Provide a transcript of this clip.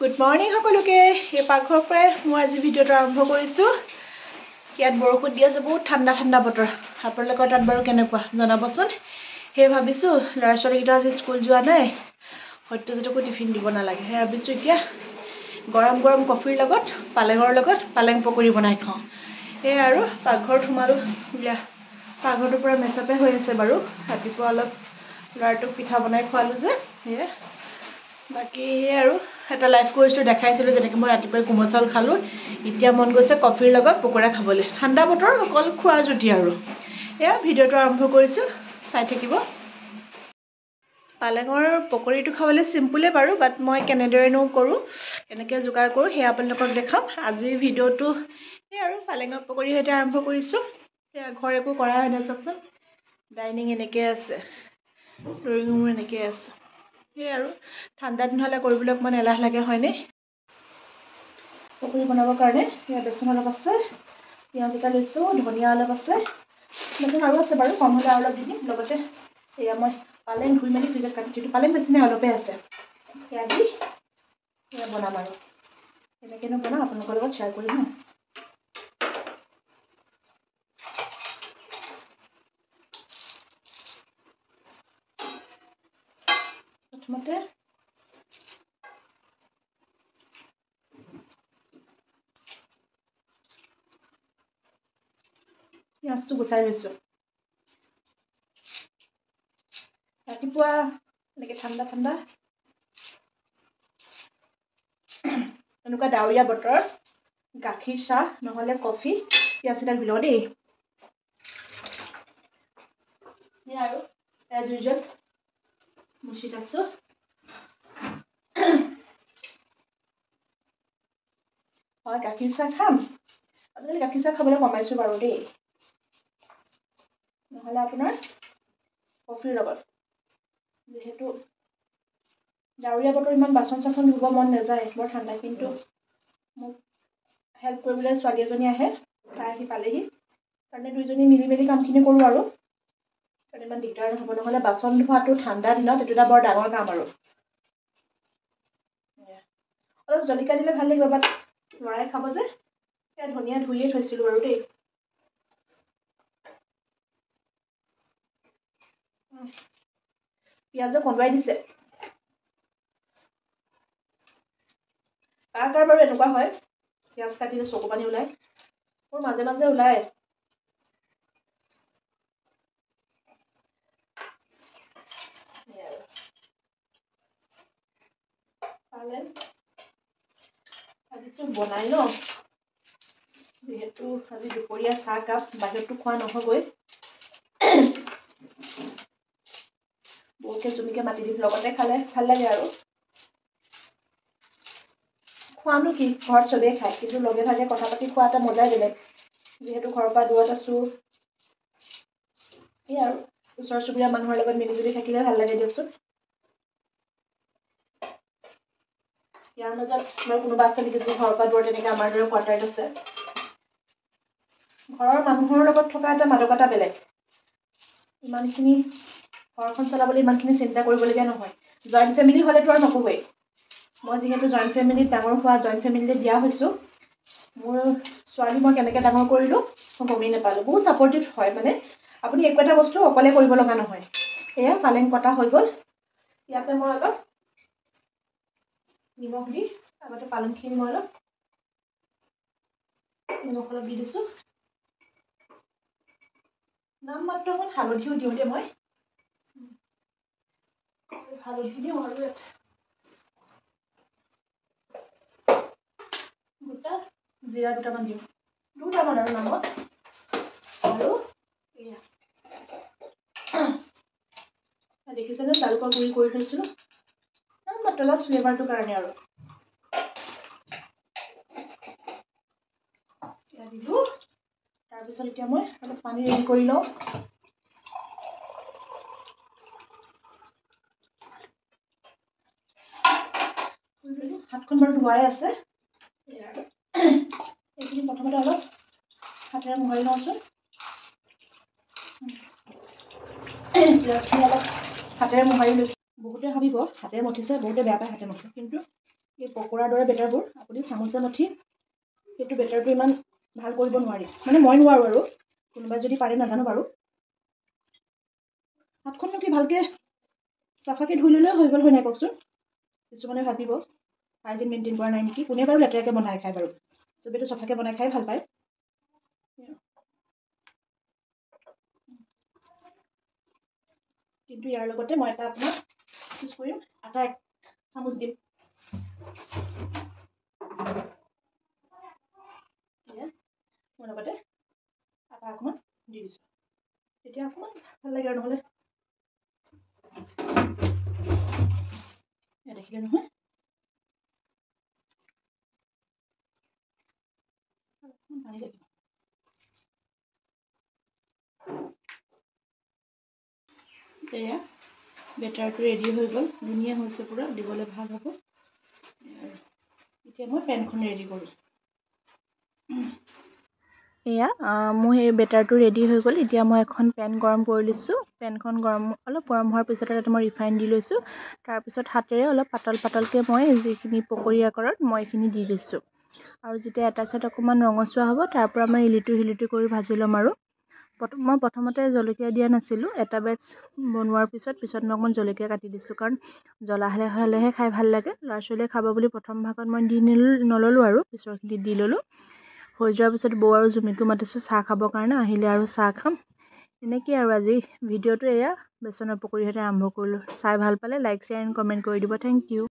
Good morning সকলোকে এই পাকঘৰৰ পৰাই মই আজি ভিডিঅ'টো আৰম্ভ কৰিছোঁ। ইয়াত বৰষুণ দি আছে, বহুত ঠাণ্ডা ঠাণ্ডা বতৰ। আপোনালোকৰ তাত বাৰু কেনেকুৱা জনাবচোন। সেয়ে ভাবিছোঁ ল'ৰা ছোৱালীকেইটা আজি স্কুল যোৱা নাই, সত্যজিতকো টিফিন দিব নালাগে। সেয়ে ভাবিছোঁ এতিয়া গৰম গৰম কফিৰ লগত পালেং পকৰি বনাই খাওঁ। সেয়ে আৰু পাকঘৰত সোমালোঁ। দিয়া পাকঘৰটোৰ পৰা মেচআপে হৈ আছে বাৰু। ৰাতিপুৱা অলপ ল'ৰাটোক পিঠা বনাই খোৱালোঁ যে, সেয়ে বাকী আৰু এটা লাইভ কৰিছিলোঁ, দেখাইছিলোঁ যেনেকৈ মই ৰাতিপুৱাই কোমল চাউল খালোঁ। এতিয়া মন গৈছে কফিৰ লগত পকৰা খাবলৈ। ঠাণ্ডা বতৰ, অকল খোৱাৰ জুতি আৰু। এয়া ভিডিঅ'টো আৰম্ভ কৰিছোঁ, চাই থাকিব। পালেঙৰ পকৰিটো খাবলৈ চিম্পুলে বাৰু, বাট মই কেনেদৰেনো কৰোঁ, কেনেকৈ যোগাৰ কৰোঁ সেয়া আপোনালোকক দেখাম। আজিৰ ভিডিঅ'টো সেই আৰু পালেঙৰ পকৰিৰ সৈতে আৰম্ভ কৰিছোঁ। সেয়া ঘৰ একো কৰা হয় নাই, চাওকচোন। ডাইনিং এনেকৈ আছে, ড্ৰয়িং ৰুম এনেকৈ আছে। সেয়ে আৰু ঠাণ্ডা দিন হ'লে কৰিবলৈ অকণমান এলাহ লাগে হয়নে। পকৰি বনাবৰ কাৰণে সেয়া বেচন অলপ আছে, পিঁয়াজ এটা লৈছোঁ, ধনিয়া অলপ আছে, বেচন আৰু আছে বাৰু, কম হ'লে আৰু অলপ দি দিম। লগতে সেয়া মই পালেং ধুই মেলি ফ্ৰিজত কাটি থৈছোঁ। পালেং বেছি নাই, অলপে আছে। সেয়া দি সেয়া বনাম আৰু কেনেকৈনো বনাওঁ আপোনালোকৰ লগত শ্বেয়াৰ কৰিম ন। প্ৰথমতে পিঁয়াজটো গুচাই লৈছোঁ। ৰাতিপুৱা এনেকৈ ঠাণ্ডা ঠাণ্ডা এনেকুৱা ডাৱৰীয়া বতৰত গাখীৰ চাহ নহ'লে কফি, পিঁয়াজকেইটা বিলাওঁ দেই। সেয়া আৰু এজ ইউজুৱেল মুচিত আছোঁ। হয়, গাখীৰ চাহ খাম। আজিকালি গাখীৰ চাহ খাবলৈ কমাইছোঁ বাৰু দেই, নহ'লে আপোনাৰ কফিৰ লগত। যিহেতু ডাৱৰীয়া বতৰ, ইমান বাচন চাচন ধুব মন নাযায় বৰ ঠাণ্ডা, কিন্তু মোক হেল্প কৰিবলৈ ছোৱালী এজনী আহে, তাই আহি পালেহি কাৰণে দুইজনী মিলি মেলি কামখিনি কৰোঁ আৰু। কাৰণ ইমান দিগদাৰ নহ'ব, নহ'লে বাচন ধোৱাটো ঠাণ্ডা দিনত এইটো এটা বৰ ডাঙৰ কাম আৰু। অলপ জলকীয়া দিলে ভাল লাগিব, বাট ল'ৰাই খাব যে। সেয়া ধনিয়া ধুইয়ে থৈছিলোঁ বাৰু দেই। পিঁয়াজো কন্দুৱাই দিছে। কাৰ কাৰ বাৰু এনেকুৱা হয়, পিঁয়াজ কাটিলে চকু পানী ওলায়। মোৰ মাজে মাজে ওলায়। ভাবিছোঁ বনাই ন, যিহেতু আজি দুপৰীয়া চাহ কাপ বাহিৰততো খোৱা নহ'বই। বহুতে জুমিকে মাতি দিম, লগতে খালে ভাল লাগে আৰু। খোৱানো কি, ঘৰত চবেই খায়, কিন্তু লগে ভাগে কথা পাতি খোৱা এটা মজাই বেলেগ। যিহেতু ঘৰৰ পৰা দূৰত আছোঁ, সেয়াই আৰু ওচৰ চুবুৰীয়া মানুহৰ লগত মিলিজুলি থাকিলে ভাল লাগে দিয়কচোন। ইয়াৰ মাজত মই কোনোবা আছে নেকি যদি ঘৰৰ পৰা দূৰত এনেকৈ আমাৰ দৰে কোৱাৰ্টাৰত আছে। ঘৰৰ মানুহৰ লগত থকা এটা মাদকতা বেলেগ। ইমানখিনি ঘৰখন চলাবলৈ ইমানখিনি চিন্তা কৰিবলগীয়া নহয়। জইণ্ট ফেমিলি হ'লেতো আৰু নক'বই। মই যিহেতু জইণ্ট ফেমিলিত ডাঙৰ হোৱা, জইণ্ট ফেমিলিলৈ বিয়া হৈছোঁ, মোৰ ছোৱালী মই কেনেকৈ ডাঙৰ কৰিলোঁ মই গমেই নাপালোঁ। বহুত ছাপৰ্টিভ হয়, মানে আপুনি একো এটা বস্তু অকলে কৰিব লগা নহয়। এয়া পালেং কটা হৈ গ'ল। ইয়াতে মই অলপ নিমখ দি আগতে পালেংখিনি মই অলপ নিমখ অলপ দি দিছোঁ। নামমাত্ৰ অকণ হালধিও দিওঁ দেই মই। হালধি দিওঁ আৰু গোটা জিৰা দুটামান দিওঁ, দুটামান আৰু নামত। আৰু এয়া দেখিছেনে, জালুকৰ গুড়ি কৰি থৈছিলোঁ, নামমাত্ৰ জাষ্ট ফ্লেভাৰটোৰ কাৰণে আৰু। এয়া দিলোঁ। তাৰপিছত এতিয়া মই অলপ পানী ৰেডি কৰি লওঁ। হাতখন বাৰু ধোৱাই আছে। এইখিনি প্ৰথমতে অলপ হাতেৰে মোহাৰি লওঁচোন। পিঁয়াজখিনি অলপ হাতেৰে মোহাৰি লৈছোঁ। বহুতে ভাবিব হাতেৰে মঠিছে, বহুতে বেয়া পায় হাতে মঠা, কিন্তু এই পকৰি পকৰাৰ দৰে বেটাৰবোৰ আপুনি চামুচে মঠি সেইটো বেটাৰটো ইমান ভাল কৰিব নোৱাৰি, মানে মই নোৱাৰোঁ আৰু কোনোবাই যদি পাৰে নাজানো বাৰু। হাতখননো কি ভালকৈ চাফাকৈ ধুই ল'লেও হৈ গ'ল হয় নাই কওকচোন। কিছুমানে ভাবিব হাইজিন মেইনটেইন কৰা নাই নেকি, কোনে বাৰু লেতেৰাকৈ বনাই খায় বাৰু, চবেইতো চাফাকৈ বনাই খাই ভাল পায়। কিন্তু ইয়াৰ লগতে মই এটা আপোনাক ইউজ কৰিম, আটা 1 চামুচ দিম। মই লগতে আটা অকণমান দি দিছোঁ, তেতিয়া অকণমান ভাল লাগে আৰু নহ'লে দেখিলে নহয় পানী লাগিব। এয়া বেটাৰটো ৰেডি হৈ গ'ল, ধুনীয়া হৈছে পূৰা, দিবলৈ ভাল হ'ব। এতিয়া মই পেনখন ৰেডি কৰোঁ। এয়া মোৰ সেই বেটাৰটো ৰেডি হৈ গ'ল। এতিয়া মই এখন পেন গৰম কৰি লৈছোঁ। পেনখন অলপ গৰম হোৱাৰ পিছতে তাতে মই ৰিফাইন দি লৈছোঁ। তাৰপিছত হাতেৰে অলপ পাতল পাতলকৈ মই যিখিনি পকৰী আকাৰত মই এইখিনি দি লৈছোঁ। আৰু যেতিয়া এটা ছাইড অকণমান ৰঙচুৱা হ'ব, তাৰ পৰা মই ইলিটো কৰি ভাজি ল'ম। আৰু মই প্ৰথমতে জলকীয়া দিয়া নাছিলোঁ, এটা বেটছ বনোৱাৰ পিছত মই অকণমান জলকীয়া কাটি দিছোঁ, কাৰণ জ্বলা হ'লেহে খাই ভাল লাগে। ল'ৰা ছোৱালীয়ে খাব বুলি প্ৰথম ভাগত মই দি নল'লোঁ আৰু পিছৰখিনিত দি ল'লোঁ। হৈ যোৱাৰ পিছত বৌ আৰু জুমিকো মাতিছোঁ চাহ খাবৰ কাৰণে, আহিলে আৰু চাহ খাম। এনেকেই আৰু আজি ভিডিঅ'টো এয়া বেচনৰ পকৰীৰ সৈতে আৰম্ভ কৰিলোঁ। চাই ভাল পালে লাইক, শ্বেয়াৰ এণ্ড কমেণ্ট কৰি দিব। Thank U.